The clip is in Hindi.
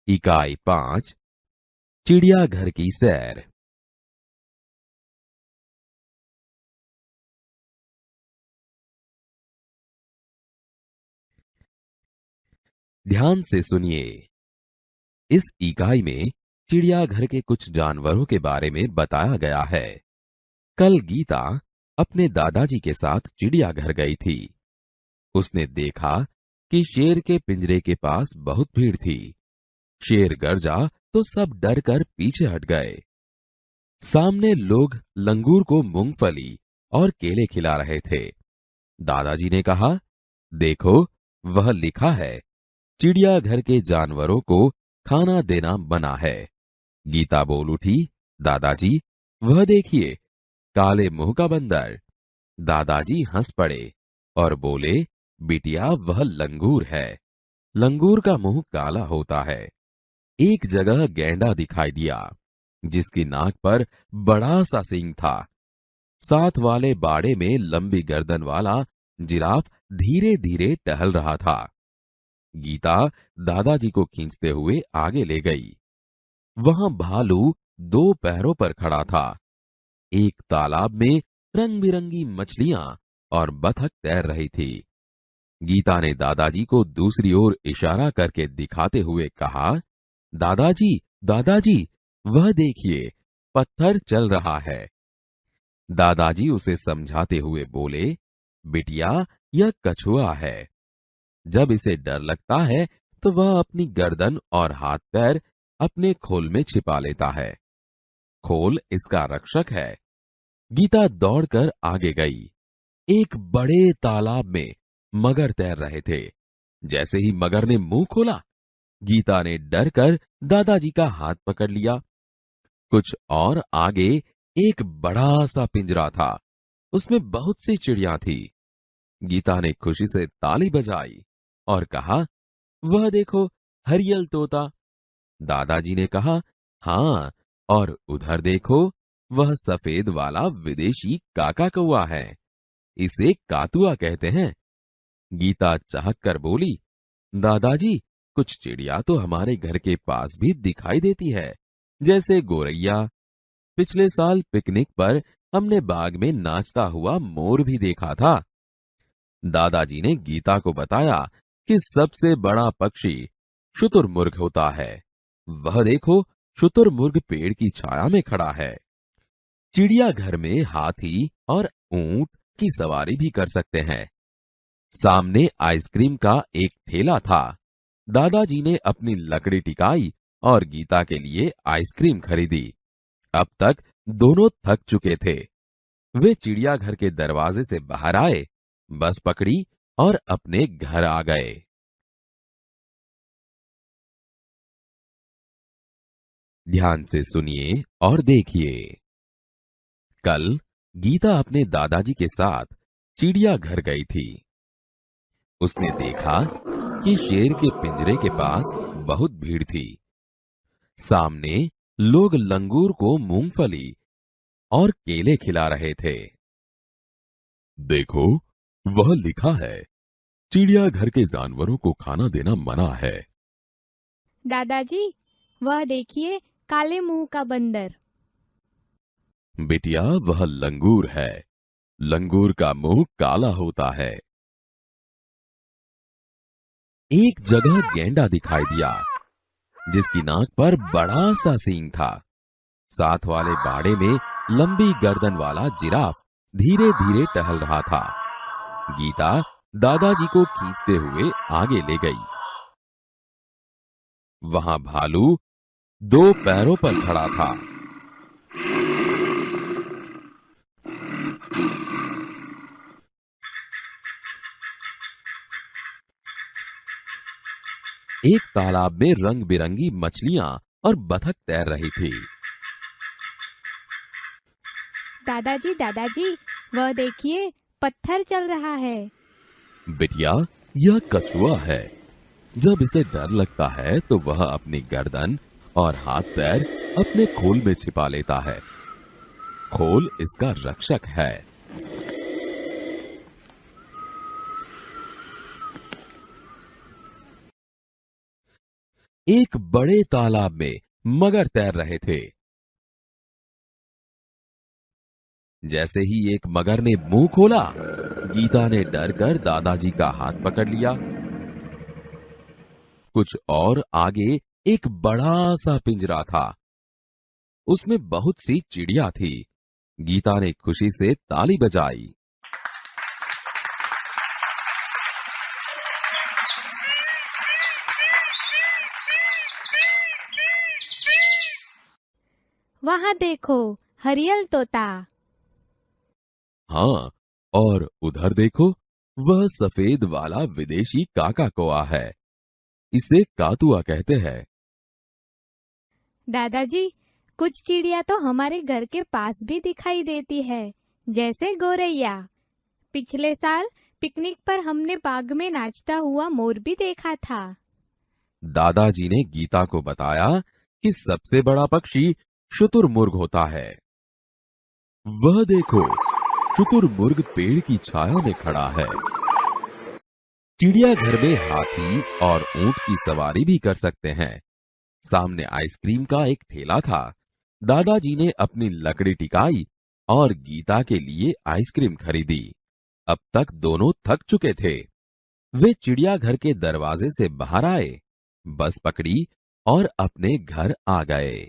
इकाई 5 चिड़ियाघर की सैर। ध्यान से सुनिए। इस इकाई में चिड़ियाघर के कुछ जानवरों के बारे में बताया गया है। कल गीता अपने दादाजी के साथ चिड़ियाघर गई थी। उसने देखा कि शेर के पिंजरे के पास बहुत भीड़ थी। शेर गरजा तो सब डर कर पीछे हट गए। सामने लोग लंगूर को मूंगफली और केले खिला रहे थे। दादाजी ने कहा, देखो, वह लिखा है, चिड़ियाघर के जानवरों को खाना देना मना है। गीता बोल उठी, दादाजी, वह देखिए, काले मुंह का बंदर। दादाजी हंस पड़े और बोले, बिटिया, वह लंगूर है। लंगूर का मुंह काला होता है। एक जगह गैंडा दिखाई दिया, जिसकी नाक पर बड़ा सा सींग था। साथ वाले बाड़े में लंबी गर्दन वाला जिराफ धीरे धीरे टहल रहा था। गीता दादाजी को खींचते हुए आगे ले गई। वहां भालू दो पैरों पर खड़ा था। एक तालाब में रंग बिरंगी मछलियां और बतख तैर रही थी। गीता ने दादाजी को दूसरी ओर इशारा करके दिखाते हुए कहा, दादाजी, दादाजी, वह देखिए, पत्थर चल रहा है। दादाजी उसे समझाते हुए बोले, बिटिया, यह कछुआ है। जब इसे डर लगता है तो वह अपनी गर्दन और हाथ पैर अपने खोल में छिपा लेता है। खोल इसका रक्षक है। गीता दौड़कर आगे गई। एक बड़े तालाब में मगर तैर रहे थे। जैसे ही मगर ने मुंह खोला, गीता ने डर कर दादाजी का हाथ पकड़ लिया। कुछ और आगे एक बड़ा सा पिंजरा था। उसमें बहुत सी चिड़ियां थी। गीता ने खुशी से ताली बजाई और कहा, वह देखो, हरियल तोता। दादाजी ने कहा, हाँ, और उधर देखो, वह सफेद वाला विदेशी काका कौआ है। इसे कातुआ कहते हैं। गीता चहक कर बोली, दादाजी, कुछ चिड़िया तो हमारे घर के पास भी दिखाई देती है, जैसे गोरैया। पिछले साल पिकनिक पर हमने बाग में नाचता हुआ मोर भी देखा था। दादाजी ने गीता को बताया कि सबसे बड़ा पक्षी शुतुरमुर्ग होता है। वह देखो, शुतुरमुर्ग पेड़ की छाया में खड़ा है। चिड़ियाघर में हाथी और ऊंट की सवारी भी कर सकते हैं। सामने आइसक्रीम का एक ठेला था। दादाजी ने अपनी लकड़ी टिकाई और गीता के लिए आइसक्रीम खरीदी। अब तक दोनों थक चुके थे। वे चिड़ियाघर के दरवाजे से बाहर आए, बस पकड़ी और अपने घर आ गए। ध्यान से सुनिए और देखिए। कल गीता अपने दादाजी के साथ चिड़ियाघर गई थी। उसने देखा कि शेर के पिंजरे के पास बहुत भीड़ थी। सामने लोग लंगूर को मूंगफली और केले खिला रहे थे। देखो, वह लिखा है, चिड़ियाघर के जानवरों को खाना देना मना है। दादाजी, वह देखिए, काले मुंह का बंदर। बिटिया, वह लंगूर है। लंगूर का मुंह काला होता है। एक जगह गैंडा दिखाई दिया, जिसकी नाक पर बड़ा सा सींग था। साथ वाले बाड़े में लंबी गर्दन वाला जिराफ धीरे धीरे टहल रहा था। गीता दादाजी को खींचते हुए आगे ले गई। वहां भालू दो पैरों पर खड़ा था। एक तालाब में रंग बिरंगी मछलियां और बतख तैर रही थी। दादाजी, दादाजी, वह देखिए, पत्थर चल रहा है। बिटिया, यह कछुआ है। जब इसे डर लगता है तो वह अपनी गर्दन और हाथ पैर अपने खोल में छिपा लेता है। खोल इसका रक्षक है। एक बड़े तालाब में मगर तैर रहे थे। जैसे ही एक मगर ने मुंह खोला, गीता ने डर कर दादाजी का हाथ पकड़ लिया। कुछ और आगे एक बड़ा सा पिंजरा था। उसमें बहुत सी चिड़िया थी। गीता ने खुशी से ताली बजाई। वहां देखो, हरियल तोता। हाँ, और उधर देखो, वह सफेद वाला विदेशी काका कौआ है। इसे कातुआ कहते हैं। दादाजी, कुछ चिड़िया तो हमारे घर के पास भी दिखाई देती है, जैसे गोरैया। पिछले साल पिकनिक पर हमने बाग में नाचता हुआ मोर भी देखा था। दादाजी ने गीता को बताया कि सबसे बड़ा पक्षी शुतुरमुर्ग होता है। वह देखो, शुतुरमुर्ग पेड़ की छाया में खड़ा है। चिड़ियाघर में हाथी और ऊंट की सवारी भी कर सकते हैं। सामने आइसक्रीम का एक ठेला था। दादाजी ने अपनी लकड़ी टिकाई और गीता के लिए आइसक्रीम खरीदी। अब तक दोनों थक चुके थे। वे चिड़ियाघर के दरवाजे से बाहर आए, बस पकड़ी और अपने घर आ गए।